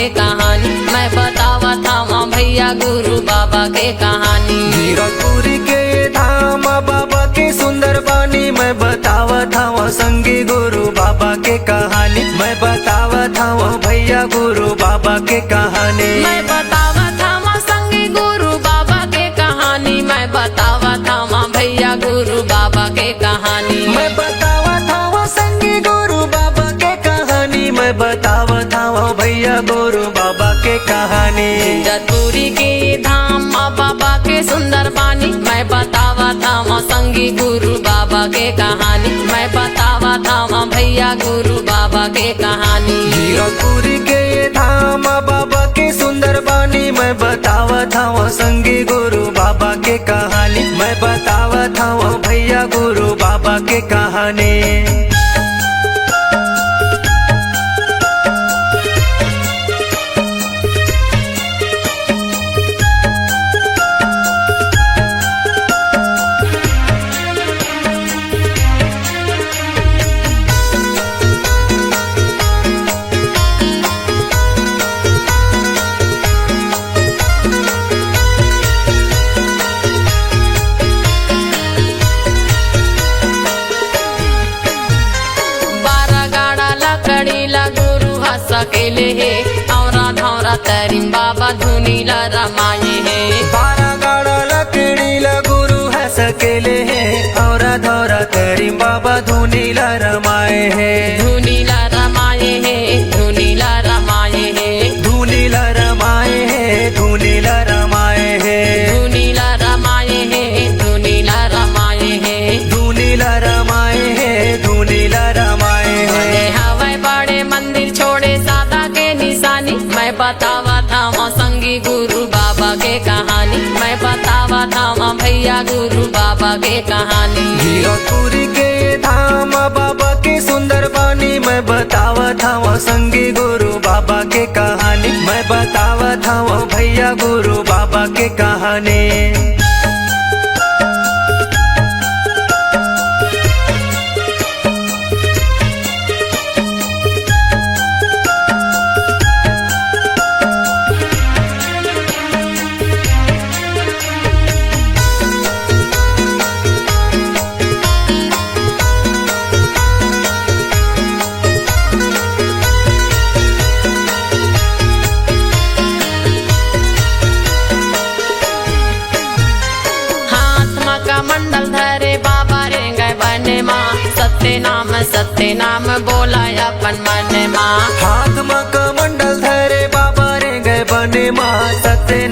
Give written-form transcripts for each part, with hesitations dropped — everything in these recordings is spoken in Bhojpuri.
के कहानी मैं बतावा था भैया गुरु बाबा के कहानी। जीरकपुरी के धाम बाबा के सुंदर बानी मैं बतावा था संगी गुरु बाबा के कहानी मैं बतावा था भैया गुरु बाबा के कहानी। मैं बतावा था संगी गुरु बाबा के कहानी मैं बतावा था भैया गुरु बाबा के कहानी। मैं बतावा था संगी गुरु बाबा के कहानी मैं बतावा था भैया गुरु बाबा के कहानी। जीरकपुरी के धाम बाबा के सुंदर बानी मैं बतावा था संगी गुरु बाबा के कहानी मैं बतावा था भैया गुरु बाबा के कहानी। जीरकपुरी के धाम बाबा के सुंदर बानी मैं बतावा था संगी गुरु बाबा के कहानी मैं बतावा था भैया गुरु बाबा के कहानी। सकेले है औरा धौरा तरीम बाबा धुनीला रमाये है। 12 गाड़ा लकड़ीला गुरु है सकेले है औरा धौरा तरीम बाबा धुनीला रमाये है। धुनीला रमाये है धुनीला रमाये है धुनीला रमाये है धुनीला रमाये है धुनीला रमाये है धुनीला रमाये है धुनीला रमाये है धुनीला रमाये है। हवाई बड़े मंदिर छोड़े सादा के निशानी मैं बतावा था संगी गुरु बाबा के कहानी मैं बतावा था भैया गुरु बाबा के कहानी। जीरकपुरी के धाम बाबा के सुंदर बानी मैं बतावा था संगी गुरु बाबा के कहानी मैं बतावा था भैया गुरु बाबा के कहानी। मंडल धरे बाबा रे गए बने माँ सत्य नाम बोला अपन मन माँ। हाथ में कमंडल धरे बाबा रे गए बने माँ सत्य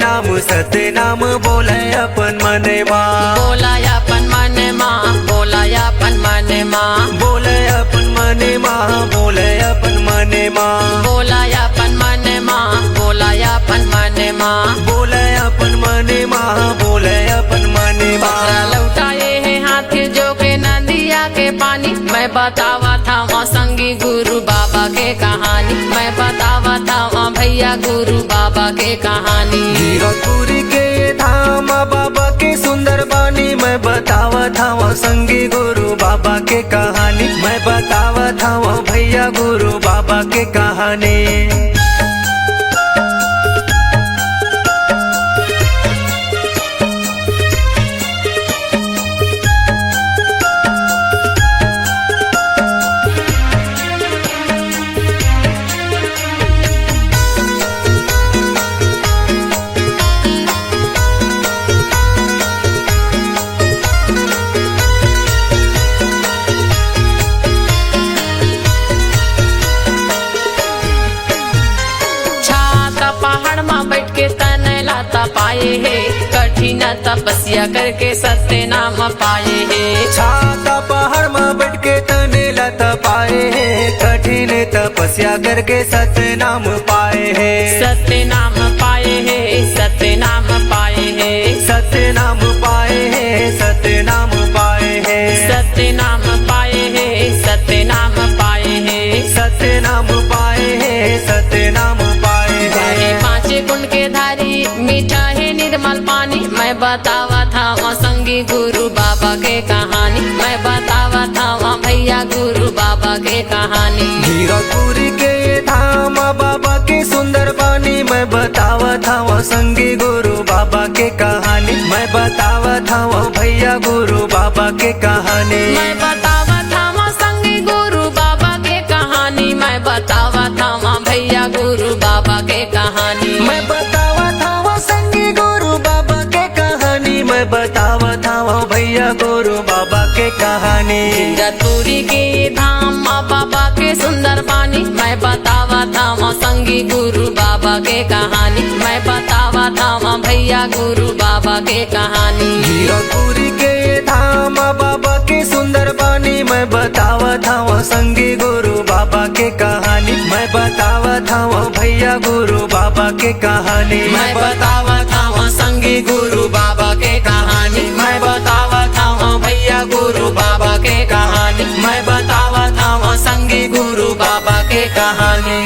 नाम बोले अपन मन माँ। बोला अपन मन माँ बोला अपन मन माँ बोले अपन मन माँ बोले अपन मन माँ बोला अपन मन माँ बोला अपन मन माँ बोले अपन मन माँ बोले अपन मन माँ। लौटाए है हाथ जो के नदिया के पानी मैं बतावा था संगी गुरु बाबा के कहानी मैं बतावा था भैया गुरु बाबा के कहानी। जीरकपुरी के धाम बाबा के सुंदर बानी मैं बतावा था संगी गुरु बाबा के कहानी मैं बतावा था भैया गुरु बाबा के कहानी। पाए है कठिन तपस्या करके सत्य नाम पाए है। छाता पहाड़ में बैठ के तने लता पाए है कठिन तपस्या करके सत्य नाम पाए है। सत्य नाम पाए है सत्य नाम पाए है सत्य नाम पाए है सत्य नाम पाए है सत्य नाम पाए है सत्य नाम पाए है सत्य नाम पाए है सत्य नाम पाए है। 5 गुण के धारी मीठा है निर्मल पानी मैं बतावा था वहाँ संगी गुरु बाबा के कहानी, मैं बतावा था वहाँ भैया गुरु बाबा के कहानी। हीरापुरी के धाम बाबा की सुंदर बानी, मैं बतावा था वहाँ संगी गुरु बाबा के कहानी, मैं बतावा था वहाँ भैया गुरु बाबा के कहानी। मैं बतावा था वहाँ संगी गुरु बाबा के कहानी, मैं बतावा था वहाँ भैया गुरु बाबा के कहानी। मैं बतावा था वहाँ संगी गुरु बाबा के कहानी, मैं बतावा था वहाँ भैया गुरु बाबा के कहानी। हीरापुरी के धाम बाबा के सुंदर बानी, मैं बतावा था वहाँ संगी गुरु बाबा के कहानी, मैं बतावा था वहाँ भैया गुरु बाबा के कहानी। हीरापुरी के धाम बाबा की सुंदर बानी, मैं बतावा था वहाँ संगी गुरु बाबा के कहानी, मैं बतावा था वहाँ भैया गुरु बाबा के कहानी। मैं बतावा था वहाँ संगी गुरु बाबा के कहानी, मैं बतावा था वहाँ भैया गुरु बाबा के कहानी, मैं बतावा था वहाँ संगी गुरु बाबा के कहानी।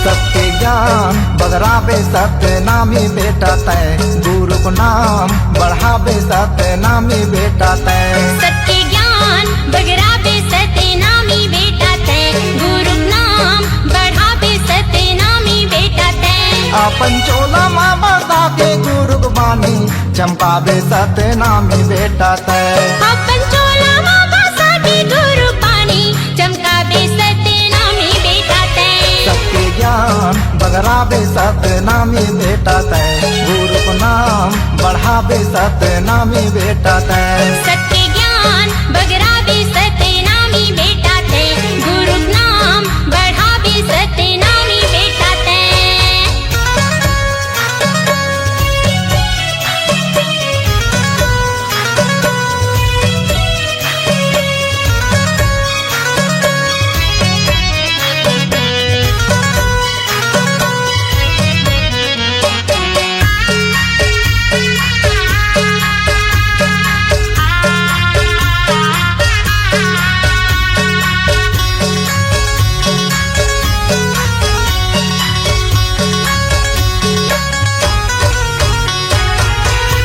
सत्य ज्ञान बगराबे सत्य नामी बेटा तय, गुरु को नाम बढ़ावे सत्य नामी बेटा तय। सत्य ज्ञान बगराबे सत्य नामी बेटा तय, गुरु नाम बढ़ावे सत्य नामी बेटा तय। अपन चोला माँ बता के गुरु बानी, चंपावे सत्य नामी बेटा तय। अपन चोला माँ बसा के गुरु पानी, चमकावे सत्य नामी बेटा तय। सत्य ज्ञान बगराबे सत्य नामी बेटा तय, गुरु को नाम बढ़ावे सत्य नामी बेटा तय। सत्य ज्ञान बगराबे सत्य नामी बेटा तय, गुरु नाम बढ़ावे सत्य नामी बेटा तय।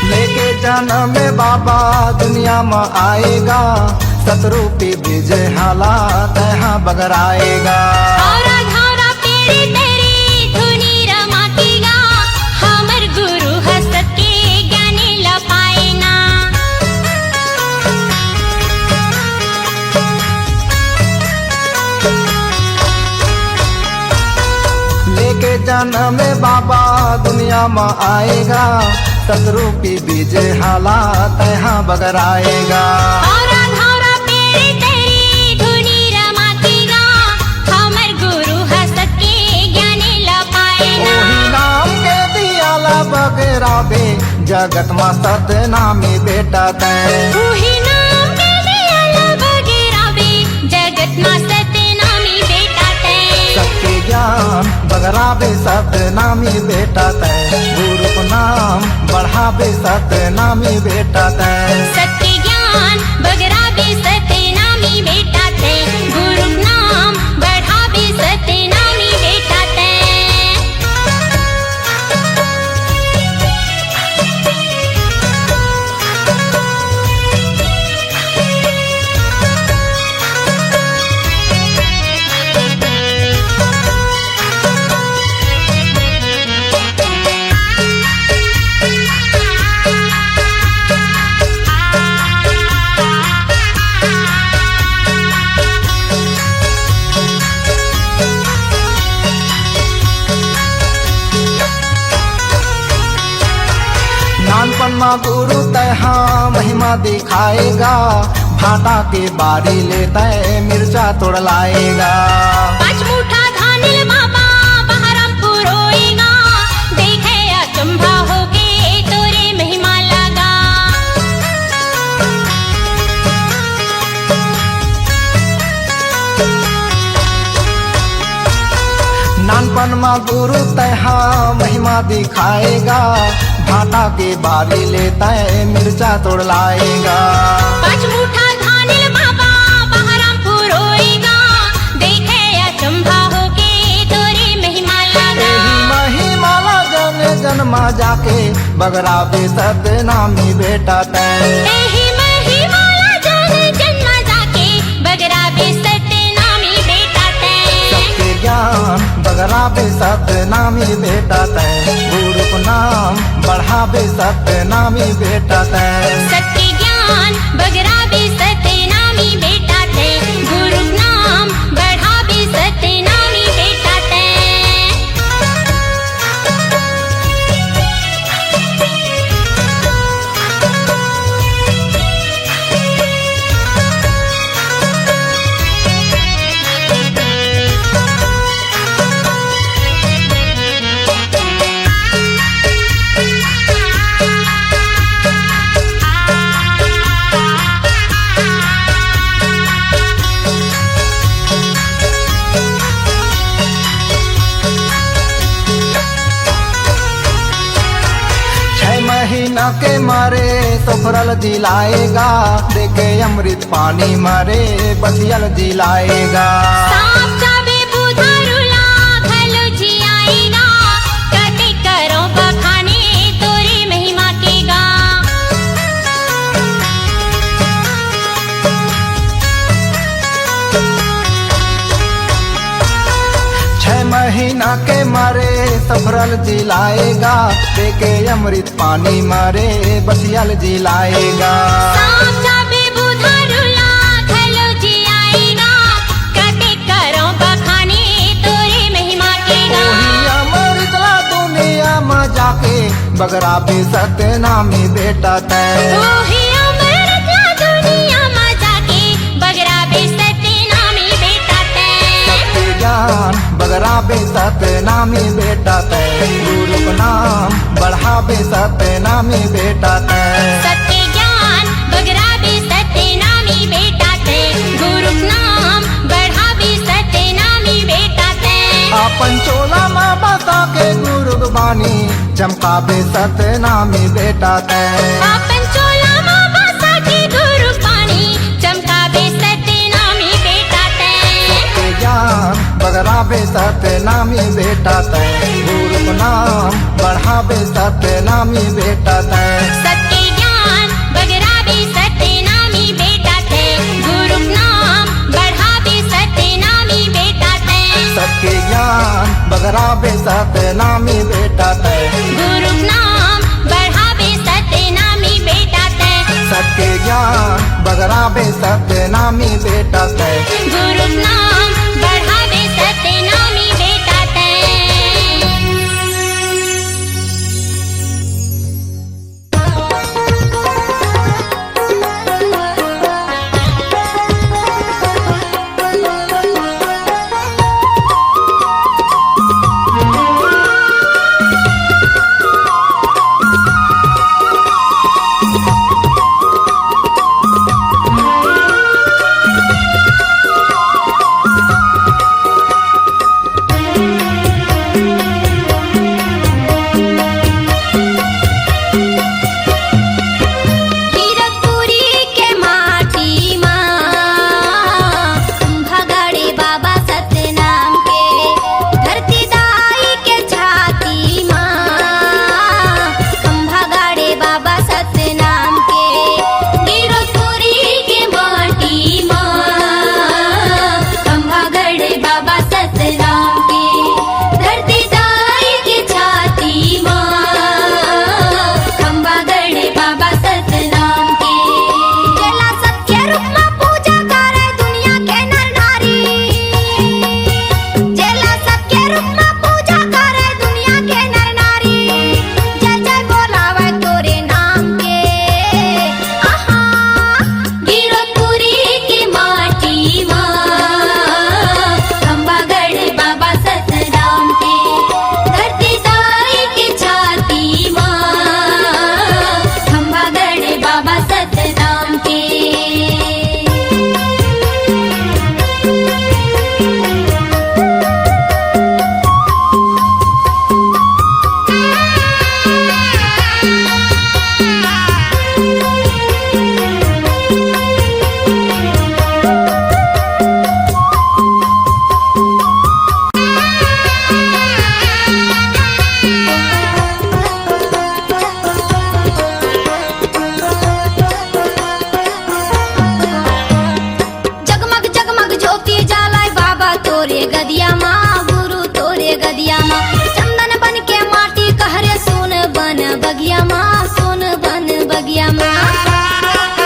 लेके जन्म में बाबा दुनिया में आएगा, सतरूपी विजय हालात यहाँ बगराएगा। औरा घौरा पेरी तेरी धुनी रमाकेगा, हमर गुरु हसत के ज्ञानी लपाएना। लेके जन्म में बाबा दुनिया में आएगा, सतरूपी विजय हालात यहाँ बगराएगा। औरा घौरा पेरी तेरी धुनी रमाकेगा, हमर गुरु हसत के ज्ञानी लपाएना। ओही नाम के दियाला बगराबे, जगत में सत्य नामी बेटा तय। उही नाम के दियाला बगराबे, जगत में सत्य नामी बेटा तय। सत्य ज्ञान बगराबे सत्य नामी बेटा तय, गुरु को नाम बढ़ावे सत्य नामी बेटा तय। सत्य ज्ञान बगराबे सत्य नामी बेटा तय, गुरु नाम बढ़ावे सत्य नामी बेटा तय। नानपन माँ गुरु तहा महिमा दिखाएगा, भाटा के बारी लेता है मिर्चा तोड़ लाएगा। पाँच मुठा धानिल बाबा बहरमपुर होएगा, गुरु तहा महिमा दिखाएगा, भाटा के बारी लेता है मिर्चा तोड़ लाएगा। पाँच मुठा धानिल बाबा बहरामपुर होएगा, देखे अचंभा होके तोरी महिमा लगा। महिमाला जन जन्मा जाके बगरा बेसत नामी बेटा तय। एही महिमाला जन जन्मा जाके बगरा बेसत नामी बेटा तय। सबके ज्ञान बगरा बेसत नामी बेटा तय, गुरु को नाम बढ़ावे सत्य नामी बेटा तय। सत्य ज्ञान बगरा बेसत नामी बेटा तय, गुरु नाम बढ़ावे सत्य नामी बेटा तय। महीना के मारे सफरल जिलाएगा, देखे अमृत पानी मारे बसियल जिलाएगा। सांप चाबे बुधारुला खलो जी आएगा, कटे करो बखाने तोरी महिमा के गा। छह महीना के मारे सफरल जिलाएगा, देखे अमृत पानी मारे बसियल जिलाएगा। सांप चाबे बुधारुला खलो जी आएगा, कटे करो बखाने तोरी महिमा के गा। ओही अमृत ला दुनिया में जाके बगरा पे सत्य नामी बेटा तय। ओही अमृत ला दुनिया में जाके बगरा बेसत नामी बेटा तय। सत्य ज्ञान बगरा बे सत्य नामी बेटा तय, गुरु को नाम बढ़ावे सत्य नामी बेटा तय। सत्य ज्ञान बगरा बेसत नामी बेटा तय, गुरु नाम बढ़ावे सत्य नामी बेटा तय। अपन चोला माँ बता के गुरु बानी चमकावे सत्य नामी बेटा तय। अपन चोला माँ बसा के गुरु पानी चमकावे सत्य नामी बेटा तय। सत्य ज्ञान बगरावे सत्य नामी बेटा तय, गुरु को नाम बढ़ावे सत्य नामी बेटा तय। सत्य ज्ञान बगरा बेसत नामी बेटा तय, गुरु नाम बढ़ावे सत्य नामी बेटा तय। सत्य ज्ञान बगरावे सत्य नामी बेटा तय, गुरु नाम बढ़ावे सत्य नामी बेटा तय। सत्य ज्ञान बगरावे सत्य नामी बेटा तय। गुरु नाम बढ़ावे सत्य नामी बेटा तय। बगिया माँ सोन बन बगिया माँ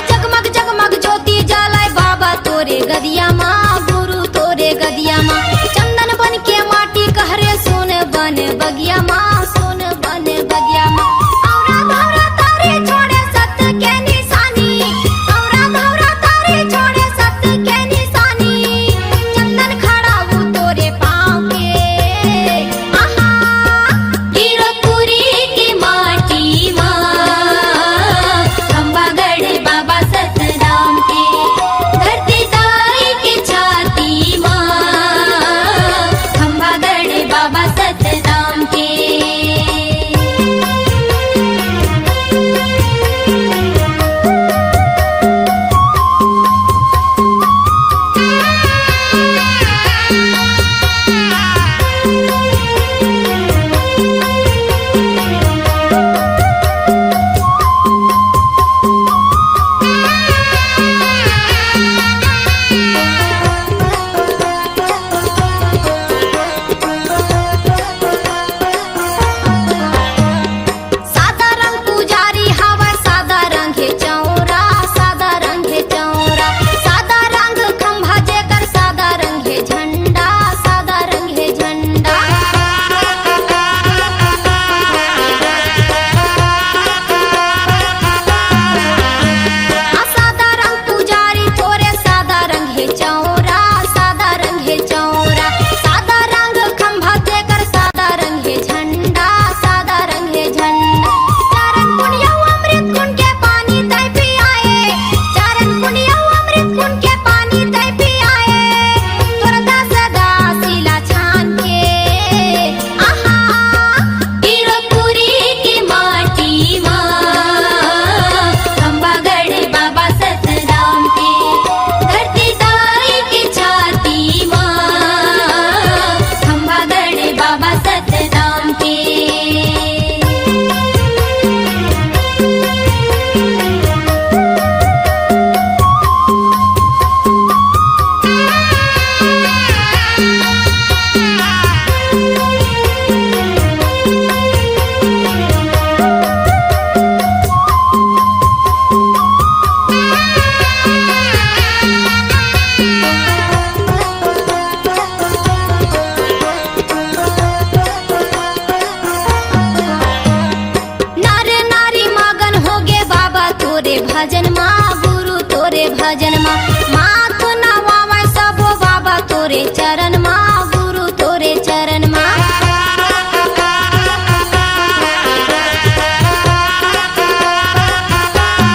जगमग जगमग ज्योति जलाए बाबा तोरे गदिया माँ गुरु तोरे गदिया माँ चंदन बन के माटी कहरे सोन बन बगिया माँ सोन बन बगिया माँ औरा धौरा तारे छोड़े सत्य के निशानी औरा धौरा तारे छोड़े सत्य के निशानी चंदन खड़ा वो तोरे पाँव के आहा गिरपुरी की माटी माँ खंबागढ़ बाबा सतराम के धरती दाई के छाती माँ खंबागढ़ बाबा सतराम के सादा रंग पुजारी हवा सादा रंग है चौरा सादा रंग है चौरा सादा रंग खंभा जेकर सादा रंग है झंडा सादा रंग है झंडा सादा रंग पुजारी तोरे सादा रंग है चौरा सादा रंग है चौरा सादा रंग खंभा जेकर सादा रंग है झंडा सादा रंग है झंडा चारण पुनिया अमृत कुंड के पानी तय पियाए चारण पुनिया अमृत कुंड के पानी तय पियाए तोरा दास दासिला छान के आहा गिरपुरी की माटी माँ खंबागढ़ बाबा सतराम के धरती दाई की छाती माँ खंबागढ़ बाबा सतराम के नारे नारी मगन हो गे बाबा तोरे भजन माँ गुरु तोरे भजन माँ माथ नवावे सबो बाबा तोरे चरण माँ गुरु तोरे चरण माँ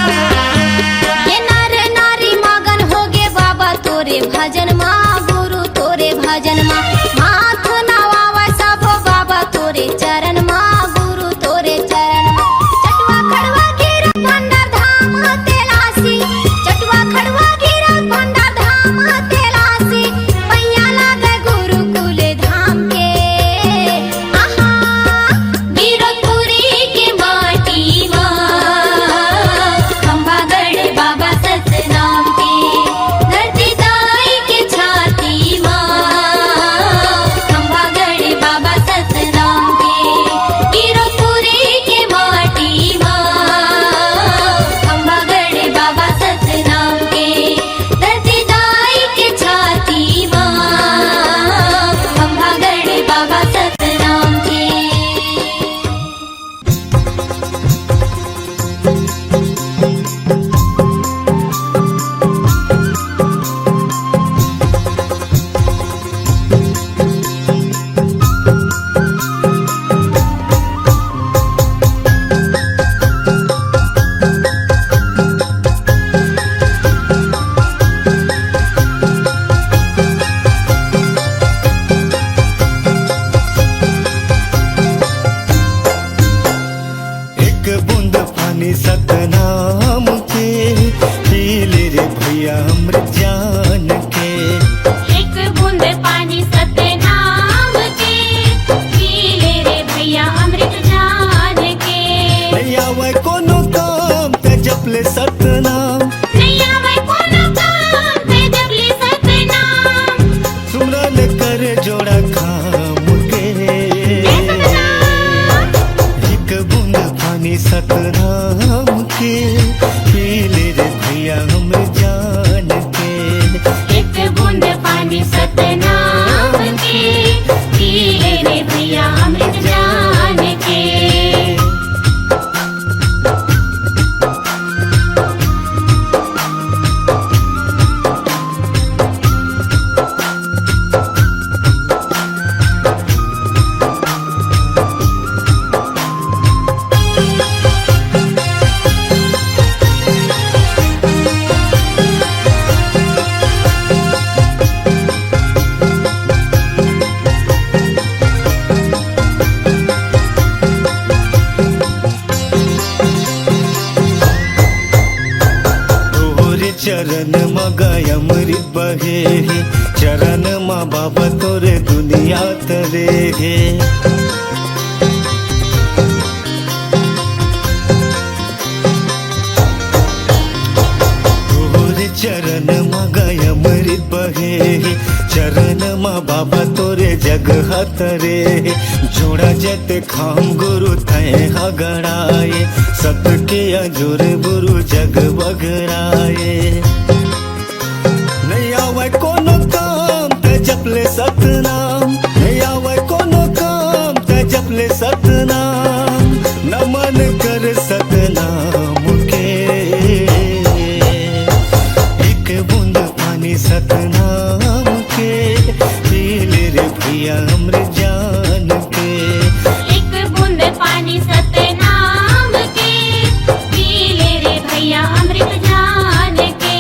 ये नारे नारी मगन हो गे बाबा तोरे भजन माँ गुरु तोरे भजन माँ माथ नवावे सबो बाबा तोरे चरण माँ गुरु तोरे चरण माँ चटवा खड़वा गिरा भंडार धाम तेलासी चटवा खड़वा गिरा भंडार धाम तेलासी पैया लागे गुरुकुल धाम के आहा गिरपुरी की माटी माँ खंबागढ़ बाबा सतनाम के धरती दाई के छाती माँ खंबागढ़ बाबा सतनाम के माँ बाबा तोरे दुनिया तरे गे। तोरे चरण माँ गय अमृत बहे, चरण माँ बाबा तोरे जगह तरे। जोड़ा जत खाम गुरु तय हगड़ाए, सबके अजोर गुरु जग बगड़ाए। नहीं आवे कोनो काम ते जपले सतनाम, नहीं आवे कोनो काम ते जपले सतनाम। नमन कर सतनाम के, एक बूंद पानी सतनाम के, पी ले रे भैया अमृत जान के। एक बूंद पानी सतनाम के, पी ले रे भैया अमृत जान के।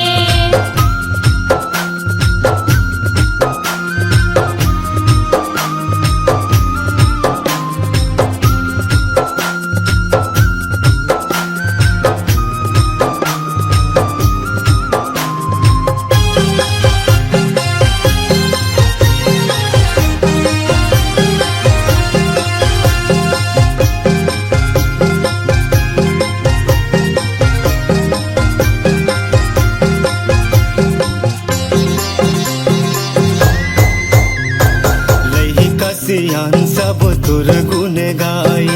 सियान सब तुर गुण गाय,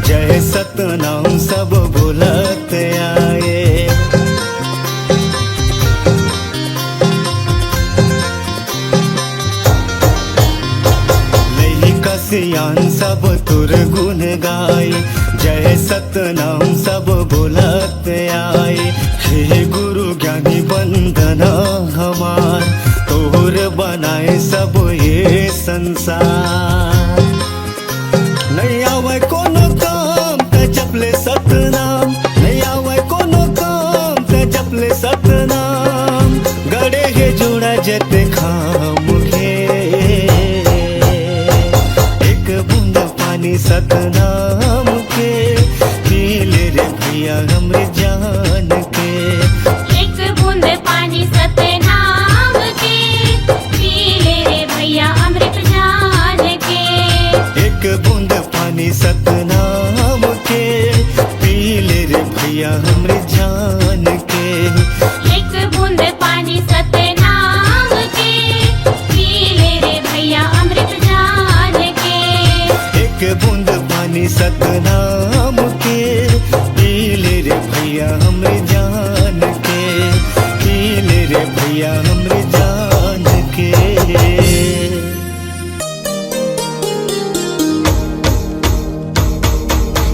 जय सतनाम सब भुलत आए। लही कसियान सब तुर गुण गाय, जय सतनाम सब भुलत आए। हे गुरु ज्ञानी वंदना हमार, तोहर बनाए सब ये संसार। नहीं आवे कोनो काम ते जपले सतनाम, नहीं आवे कोनो काम ते जपले सतनाम। गड़े हे जोड़ा जते खाम के, एक बूंद पानी सतनाम के, पी ले रे भैया अमृत जान के। एक बूंद पानी सतनाम के, पी ले रे भैया अमृत जान के। एक बूंद पानी सतनाम के, पी ले रे भैया अमृत जान के। एक बूंद पानी सतनाम के, पी ले रे भैया अमृत जान के। एक बूंद पानी सतनाम के, पी ले रे भैया अमृत जान के। पी ले रे भैया अमृत जान के।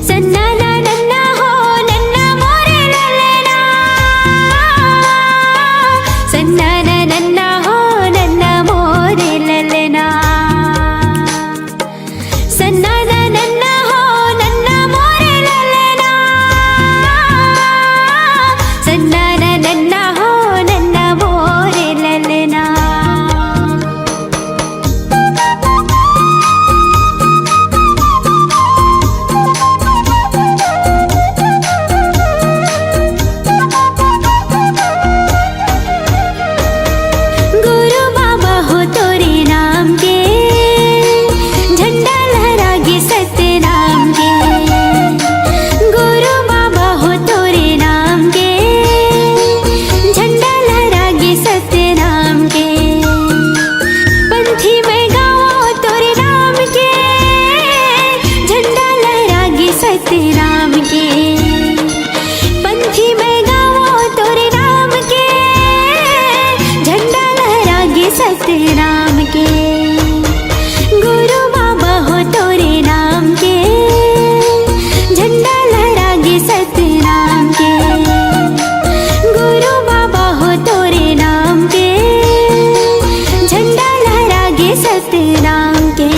सन्ना ना नन्ना हो नन्ना मोरे ललना, सन्ना ना नन्ना हो नन्ना मोरे ललना। सन्ना ना नन्ना हो नन्ना मोरे ललना, सन्ना ना नन्ना हो नन्ना मोरे ललना। गुरु बाबा हो तोरे नाम के, झंडा लहरागे सतनाम के। गुरु बाबा हो तोरे नाम के, झंडा लहरागे सतनाम के। पंथी में गाओ तोरे नाम के, झंडा लहरागे सतनाम के। पंथी में गाओ तोरे नाम के, झंडा लहरागे सतनाम के। गुरु बाबा हो तोरे नाम के, झंडा लहरागे सतनाम के। गुरु बाबा हो तोरे नाम के, झंडा लहरागे सतनाम के।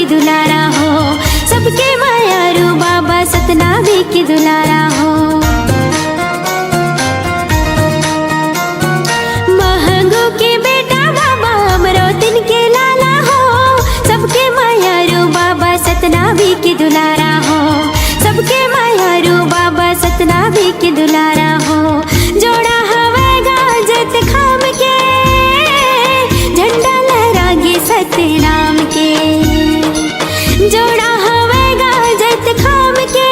की दुलारा हो, सबके मायारू बाबा सतनामी की दुलारा हो। महंगू के बेटा बाबा अमरोतिन के लाला हो, सबके मायारू बाबा सतनामी की दुलारा हो, सबके मायारू बाबा सतनामी की दुलारा हो। जोड़ा हवेगा जत खाम के, झंडा लहरागे सतनाम के। जोड़ा हवेगा जत खाम के,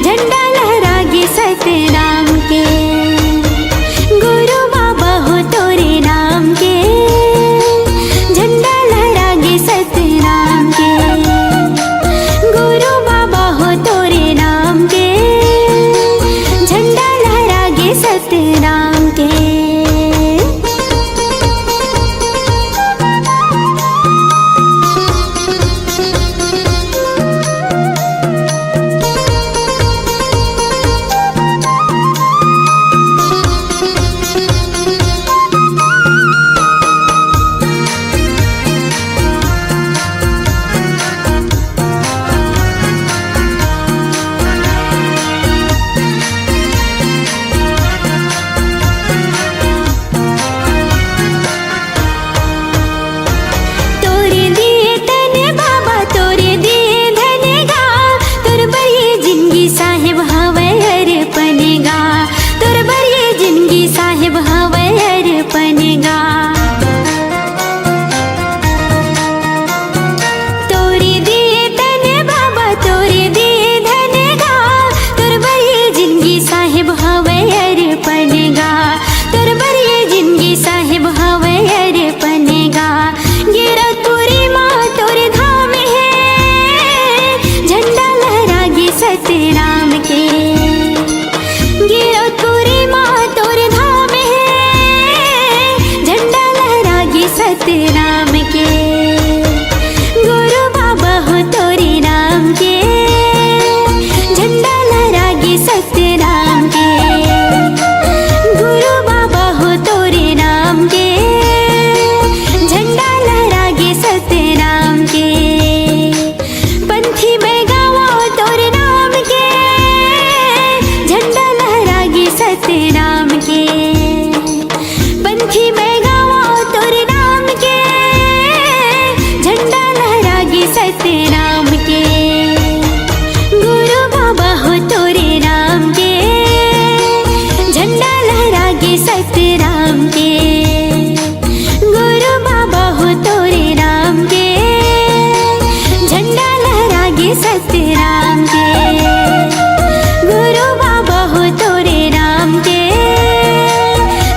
झंडा लहरागे सतनाम के। गुरु बाबा हो तोरे नाम के, झंडा लहरागे सतनाम के। गुरु बाबा हो तोरे नाम के, झंडा लहरागे सतनाम के। तोरे दिए तने बाबा तोरे दिए धनेगा, तोर बरिए जिंदगी साहेब हवे अर्पणेगा, तोर बरिए जिंदगी साहेब हवे अर्पणेगा। तोरे दिए तने बाबा तोरे दिए धनेगा, तोर बरिए जिंदगी साहेब हवे अर्पणेगा, तोर बरिए जिंदगी साहेब हवे अर्पणेगा। गिरतपुरी माँ तोरे धाम है, झंडा लहरागे सतनाम के। गिरतपुरी माँ तोरे धाम है, झंडा लहरागे सतनाम के। गुरु बाबा हो तोरे नाम के, झंडा लहरागे सतनाम के। गुरु बाबा हो तोरे नाम के, झंडा लहरागे सतनाम के। पंथी में गावा तोरे नाम के, झंडा लहरागे सतनाम के। पंथी में गावा तोरे नाम के, झंडा लहरागे सतनाम के। गुरु बाबा हो तोरे नाम के, झंडा लहरागे सतनाम के। गुरु बाबा हो तोरे नाम के, झंडा लहरागे सतनाम के। गुरु बाबा हो तोरे नाम के,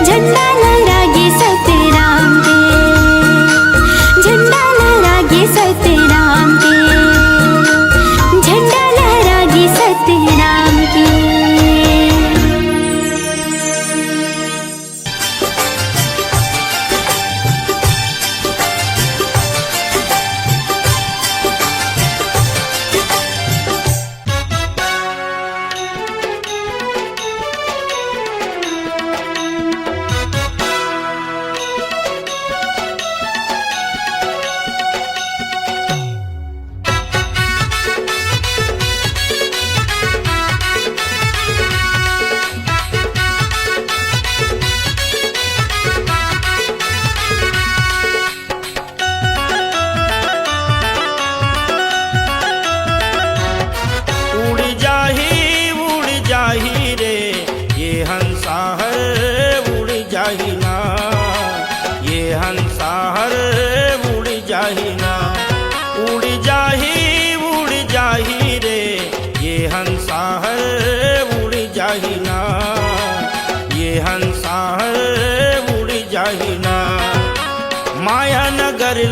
झंडा लहरागे सतनाम के। झंडा लहरागे सतनाम के, झंडा लहरागे सतनाम के।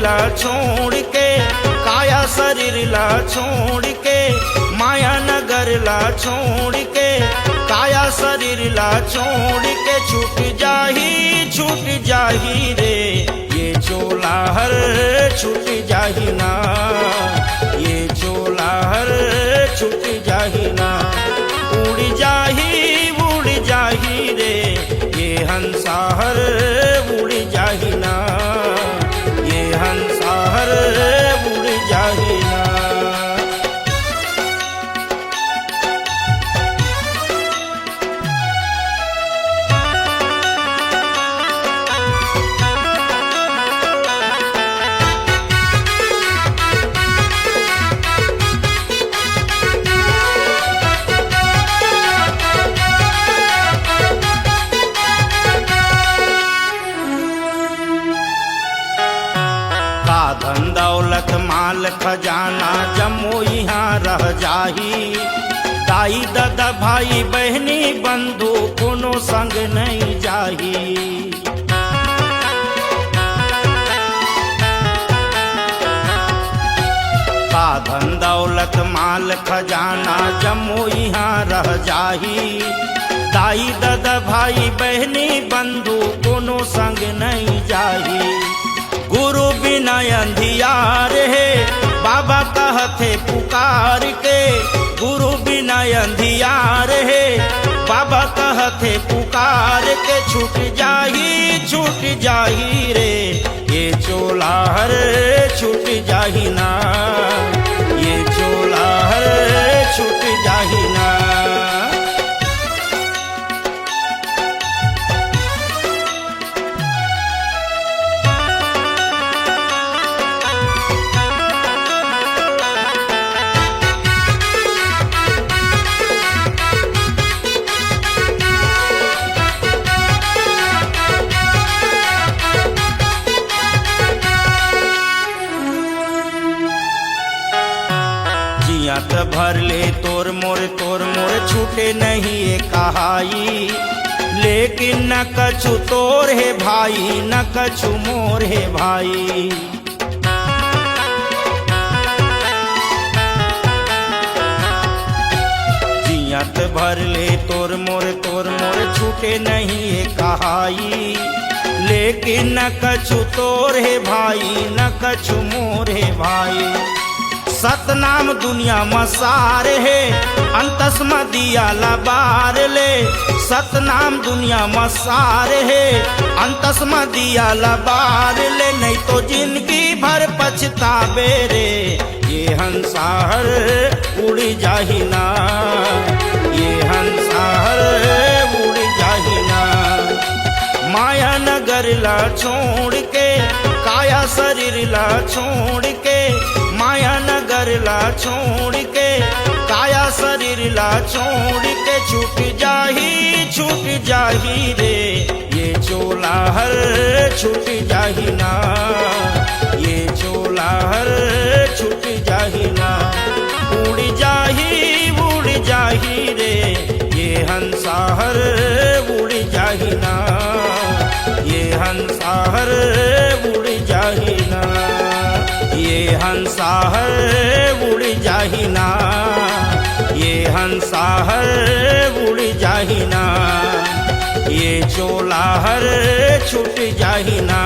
ला छोड़ के काया शरीर ला छोड़ के, माया नगर ला छोड़ के काया शरीर ला छोड़ के छूट जाही रे ये चोला हर छूट जाही ना, ये चोला हर छूट जाही ना। उड़ जाही रे ये हंसा हर उड़ जाही ना, ये हंसा हर उड़ जम्मू यहाँ रह जाही। दाई दादा भाई बहनी बंधु कोनो संग नहीं जाही। साधन दौलत माल खजाना जम्मू यहाँ रह जाही। दाई दादा भाई बहनी बंधु कोनो संग नहीं जाही। गुरु बिना अंधियार है बाबा कहते पुकार के। गुरु बिना अंधियार है बाबा कहते पुकार के। छूट जाही रे ये चोला हर छूट जाही ना। ये चोला हर छूट जाही ना। जियत भर ले तोर मोर छूटे नहीं ये कहाई। लेकिन न कछु तोर है भाई न कछु मोर है भाई। जियत भर ले तोर मोर छूटे नहीं ये कहाई। लेकिन न कछु तोर है भाई न कछु मोर है भाई। सतनाम दुनिया मसार है अंतस दिया लबार ले। सतनाम दुनिया मसार है अंतस दिया लबार ले। नहीं तो जिंदगी भर पछतावे रे ये हंसाहर उड़ जाही ना। ये हंसाहर उड़ जाही ना। माया नगर ला छोड़ के काया शरीर ला छोड़ के। माया नगर ला छोड़ के काया शरीर ला छोड़ के। छूट जाही रे ये चोला हर छूट जाही ना। ये चोला हर छूट जाही ना। उड़ जाही रे ये हंसाहर उड़ जाही ना। ये हंसाहर उड़ जाही ना। ये हंसाहर उड़ जाही ना। ये हंसाहर उड़ जाही ना। ये चोला हर छूट जाही ना।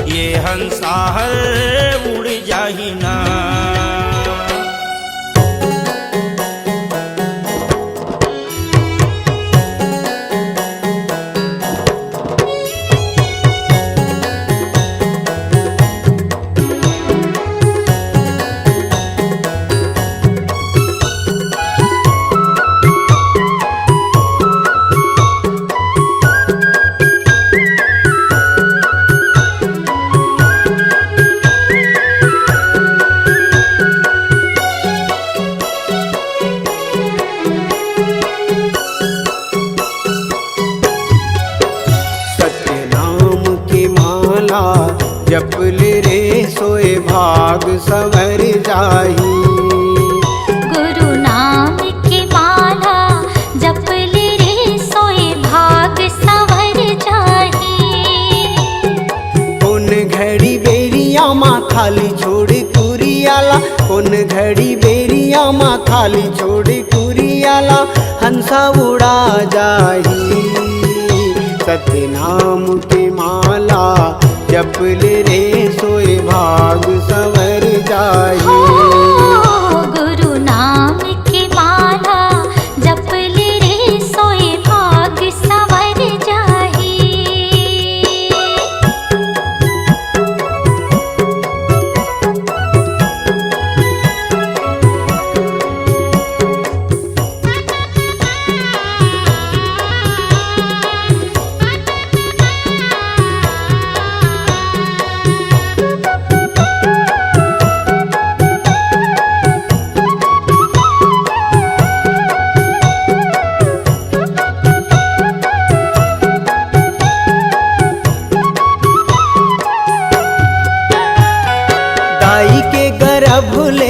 ये हंसाहर उड़ जाही ना। जपले रे सोए भाग संवर जाही। गुरु नाम की माला जपले रे सोए भाग संवर जाही। उन घड़ी बेरिया माँ खाली छोड़ कुरियाला। उन घड़ी बेरिया माँ खाली छोड़ कुरियाला। हंसा उड़ा जाही। सत्य नाम की माला जपले रे सोए भाग संवर जाही। गुरु नाम की माला जपले रे सोए भाग संवर जाही।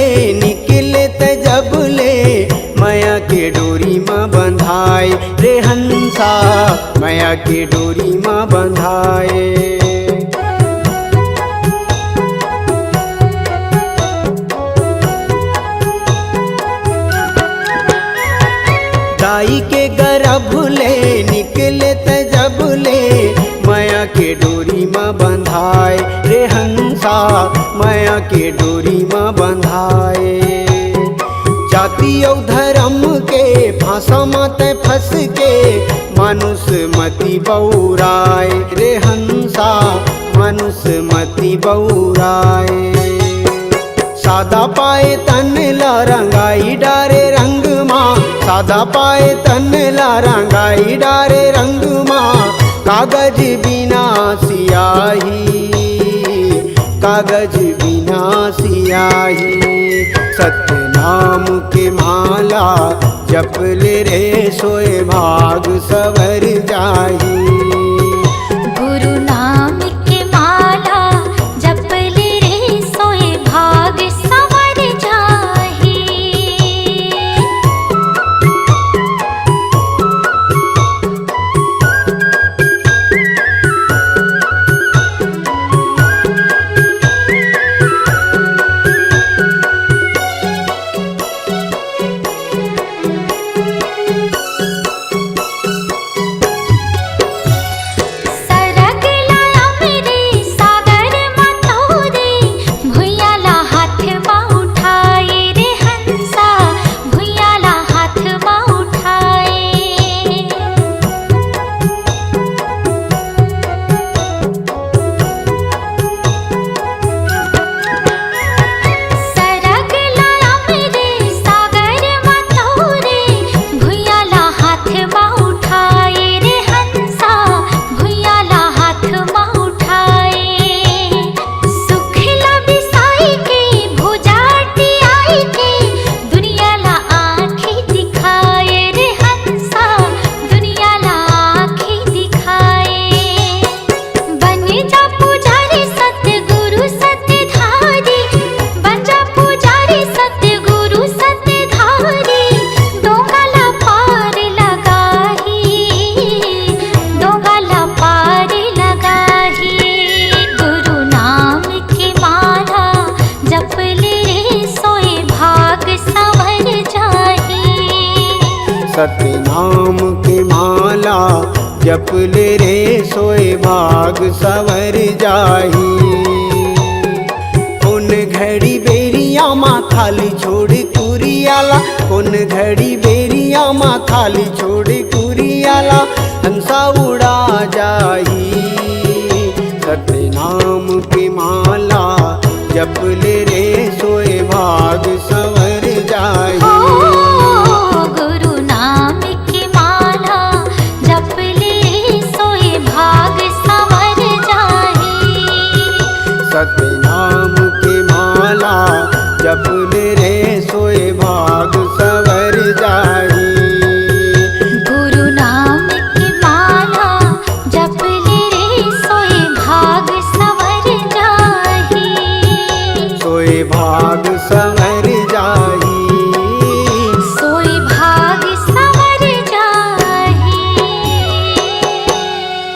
ले निकले त जब ले माया के डोरी माँ बंधाए रे हंसा माया के डोरी माँ बंधाए। दाई के गर्भ ले निकले त जब ले माया के डोरी माँ बंधाए रे हंसा माया के डोरी माँ बंधाए। जाति और धर्म के फांसा मत फंस के मानुष मति बौराए रे हंसा मानुष मति बौराए। सादा पाए तन ला रंगाई डारे रंग माँ सादा पाए तन ला रंगाई डारे रंग माँ। कागज बिना सियाही कागज बिना सियाही सत्य नाम के माला जप ले रे सोए भाग सवर जाही। गुरु नाम के माला जप ले रे सोए भाग संवर जाहि। सरग लाया मेरे सागर मतोरे भुइयाला हाथ माँ उठाए रे हंसा भुइयाला हाथ माँ उठाए। सरग लाया मेरे सागर मतोरे भुइयाला हाथ माँ उठाए रे हंसा भुइयाला हाथ माँ उठाए। सुखला बिसाई के भुजाटी आई के दुनियाला आँखें दिखाए रे हंसा दुनियाला आँखें दिखाए। बन जा पुजारी सतगुरु सतधारी बन जा पुजारी सतगुरु सतधारी। डोंगाला पार लगाही डोंगाला पार लगाही। गुरु नाम के माला जप ले रे सोए भाग संवर जाहि। सत्य नाम के माला जप ले रे सोए भाग सवर जाही। उन घड़ी बेरिया माँ खाली छोड़ कुरियाला उन घड़ी बेरिया माँ खाली छोड़ कुरियाला हंसा उड़ा जाही। सत्य नाम की माला जप ले रे सोए भाग संवर जाही। गुरु नाम की माला जप ले सोए भाग संवर जाहि। सत्य नाम की माला जप ले रे सोए भाग सवर जाही। गुरु नाम की माला जप ले रे सोए भाग संवर जाहि। सोए भाग सवर